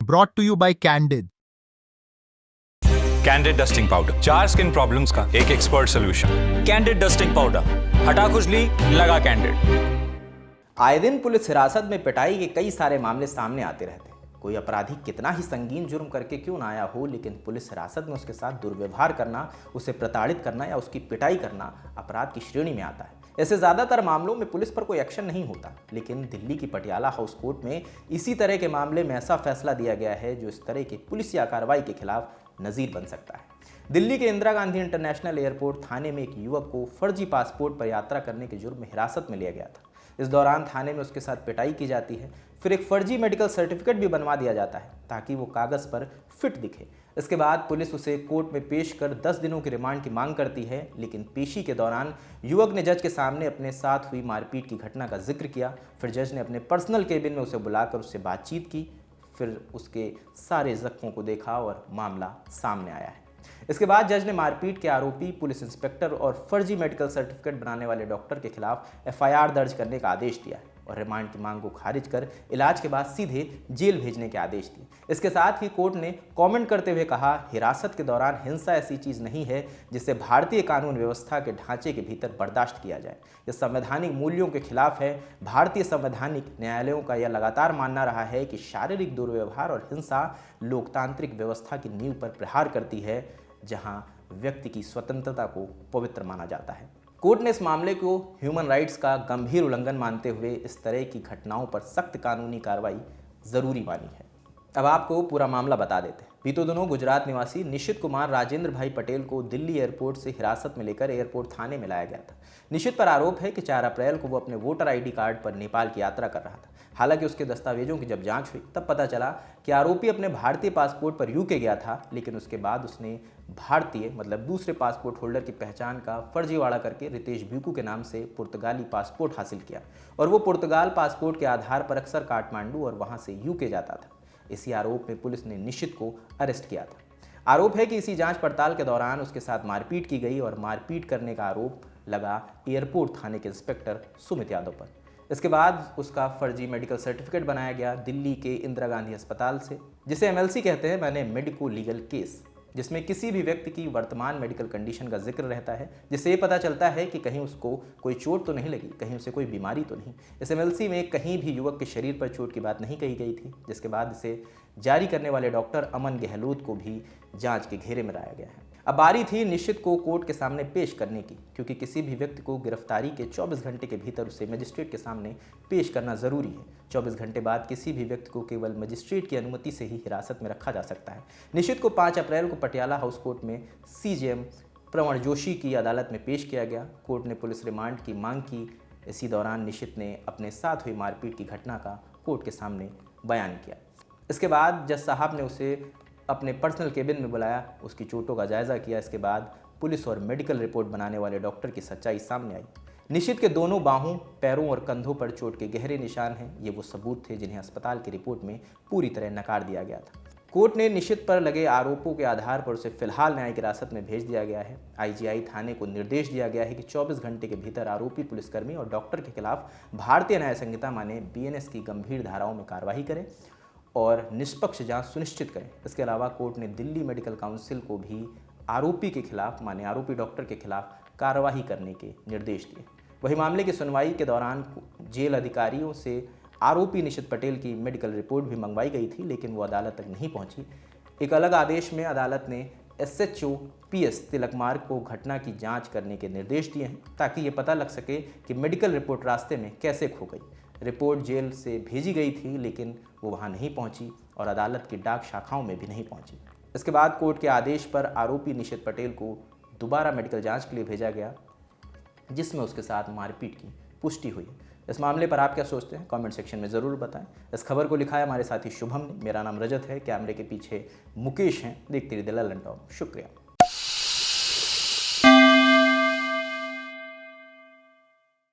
Brought to you by Candid. Candid dusting powder, 4 skin problems का एक expert solution. Candid dusting powder, हटा खुजली, लगा कैंडिड। आए दिन पुलिस हिरासत में पिटाई के कई सारे मामले सामने आते रहते हैं। कोई अपराधी कितना ही संगीन जुर्म करके क्यों ना आया हो, लेकिन पुलिस हिरासत में उसके साथ दुर्व्यवहार करना, उसे प्रताड़ित करना या उसकी पिटाई करना अपराध की श्रेणी में आता है। ऐसे ज़्यादातर मामलों में पुलिस पर कोई एक्शन नहीं होता, लेकिन दिल्ली की पटियाला हाउस कोर्ट में इसी तरह के मामले में ऐसा फैसला दिया गया है जो इस तरह की पुलिसिया कार्रवाई के खिलाफ नज़ीर बन सकता है। दिल्ली के इंदिरा गांधी इंटरनेशनल एयरपोर्ट थाने में एक युवक को फर्जी पासपोर्ट पर यात्रा करने के जुर्म में हिरासत में लिया गया था। इस दौरान थाने में उसके साथ पिटाई की जाती है, फिर एक फर्जी मेडिकल सर्टिफिकेट भी बनवा दिया जाता है ताकि वो कागज़ पर फिट दिखे। इसके बाद पुलिस उसे कोर्ट में पेश कर 10 दिनों की रिमांड की मांग करती है, लेकिन पेशी के दौरान युवक ने जज के सामने अपने साथ हुई मारपीट की घटना का जिक्र किया। फिर जज ने अपने पर्सनल केबिन में उसे बुलाकर उससे बातचीत की, फिर उसके सारे जख्मों को देखा और मामला सामने आया है। इसके बाद जज ने मारपीट के आरोपी पुलिस इंस्पेक्टर और फर्जी मेडिकल सर्टिफिकेट बनाने वाले डॉक्टर के खिलाफ एफआईआर दर्ज करने का आदेश दिया है और रिमांड की मांग को खारिज कर इलाज के बाद सीधे जेल भेजने के आदेश दिए। इसके साथ ही कोर्ट ने कमेंट करते हुए कहा, हिरासत के दौरान हिंसा ऐसी चीज़ नहीं है जिसे भारतीय कानून व्यवस्था के ढांचे के भीतर बर्दाश्त किया जाए। यह संवैधानिक मूल्यों के खिलाफ है। भारतीय संवैधानिक न्यायालयों का यह लगातार मानना रहा है कि शारीरिक दुर्व्यवहार और हिंसा लोकतांत्रिक व्यवस्था की नींव पर प्रहार करती है, जहां व्यक्ति की स्वतंत्रता को पवित्र माना जाता है। कोर्ट ने इस मामले को ह्यूमन राइट्स का गंभीर उल्लंघन मानते हुए इस तरह की घटनाओं पर सख्त कानूनी कार्रवाई जरूरी मानी है। अब आपको पूरा मामला बता देते हैं। बीते दिनों गुजरात निवासी निशित कुमार राजेंद्र भाई पटेल को दिल्ली एयरपोर्ट से हिरासत में लेकर एयरपोर्ट थाने में लाया गया था। निशित पर आरोप है कि 4 अप्रैल को वो अपने वोटर आईडी कार्ड पर नेपाल की यात्रा कर रहा था। हालांकि उसके दस्तावेजों की जब जांच हुई तब पता चला कि आरोपी अपने भारतीय पासपोर्ट पर यूके गया था, लेकिन उसके बाद उसने भारतीय मतलब दूसरे पासपोर्ट होल्डर की पहचान का फर्जीवाड़ा करके रितेश ब्यूकू के नाम से पुर्तगाली पासपोर्ट हासिल किया और वो पुर्तगाल पासपोर्ट के आधार पर अक्सर काठमांडू और वहाँ से यूके जाता था। इसी आरोप में पुलिस ने निशित को अरेस्ट किया था। आरोप है कि इसी जांच पड़ताल के दौरान उसके साथ मारपीट की गई और मारपीट करने का आरोप लगा एयरपोर्ट थाने के इंस्पेक्टर सुमित यादव पर। इसके बाद उसका फर्जी मेडिकल सर्टिफिकेट बनाया गया दिल्ली के इंदिरा गांधी अस्पताल से, जिसे एमएलसी कहते हैं, मैंने मेडिको लीगल केस, जिसमें किसी भी व्यक्ति की वर्तमान मेडिकल कंडीशन का जिक्र रहता है, जिससे ये पता चलता है कि कहीं उसको कोई चोट तो नहीं लगी, कहीं उसे कोई बीमारी तो नहीं। इस एमएलसी में कहीं भी युवक के शरीर पर चोट की बात नहीं कही गई थी, जिसके बाद इसे जारी करने वाले डॉक्टर अमन गहलोत को भी जांच के घेरे में लाया गया है। अब बारी थी निश्चित को कोर्ट के सामने पेश करने की, क्योंकि किसी भी व्यक्ति को गिरफ्तारी के 24 घंटे के भीतर उसे मजिस्ट्रेट के सामने पेश करना जरूरी है। 24 घंटे बाद किसी भी व्यक्ति को केवल मजिस्ट्रेट की अनुमति से ही हिरासत में रखा जा सकता है। निश्चित को 5 अप्रैल को पटियाला हाउस कोर्ट में सीजेएम प्रवण जोशी की अदालत में पेश किया गया। कोर्ट ने पुलिस रिमांड की मांग की। इसी दौरान निश्चित ने अपने साथ हुई मारपीट की घटना का कोर्ट के सामने बयान किया। इसके बाद जज साहब ने उसे अपने पर्सनल केबिन में बुलाया, उसकी चोटों का जायज़ा किया। इसके बाद पुलिस और मेडिकल रिपोर्ट बनाने वाले डॉक्टर की सच्चाई सामने आई। निशित के दोनों बाहों, पैरों और कंधों पर चोट के गहरे निशान हैं। ये वो सबूत थे जिन्हें अस्पताल की रिपोर्ट में पूरी तरह नकार दिया गया था। कोर्ट ने निशित पर लगे आरोपों के आधार पर उसे फिलहाल न्यायिक हिरासत में भेज दिया गया है। आईजीआई थाने को निर्देश दिया गया है कि 24 घंटे के भीतर आरोपी पुलिसकर्मी और डॉक्टर के खिलाफ भारतीय न्याय संहिता माने बीएनएस की गंभीर धाराओं में कार्रवाई करें और निष्पक्ष जांच सुनिश्चित करें। इसके अलावा कोर्ट ने दिल्ली मेडिकल काउंसिल को भी आरोपी के खिलाफ माने आरोपी डॉक्टर के खिलाफ कार्रवाई करने के निर्देश दिए। वही मामले की सुनवाई के दौरान जेल अधिकारियों से आरोपी निशित पटेल की मेडिकल रिपोर्ट भी मंगवाई गई थी, लेकिन वो अदालत तक नहीं पहुंची। एक अलग आदेश में अदालत ने एसएचओ पीएस तिलकमार को घटना की जांच करने के निर्देश दिए हैं ताकि ये पता लग सके कि मेडिकल रिपोर्ट रास्ते में कैसे खो गई। रिपोर्ट जेल से भेजी गई थी, लेकिन वो वहाँ नहीं पहुँची और अदालत की डाक शाखाओं में भी नहीं पहुँची। इसके बाद कोर्ट के आदेश पर आरोपी निशित पटेल को दोबारा मेडिकल जांच के लिए भेजा गया, जिसमें उसके साथ मारपीट की पुष्टि हुई। इस मामले पर आप क्या सोचते हैं, कमेंट सेक्शन में ज़रूर बताएं। इस खबर को लिखा है हमारे साथी शुभम ने। मेरा नाम रजत है, कैमरे के पीछे मुकेश हैं। देखते रहिए ललन टॉप। शुक्रिया।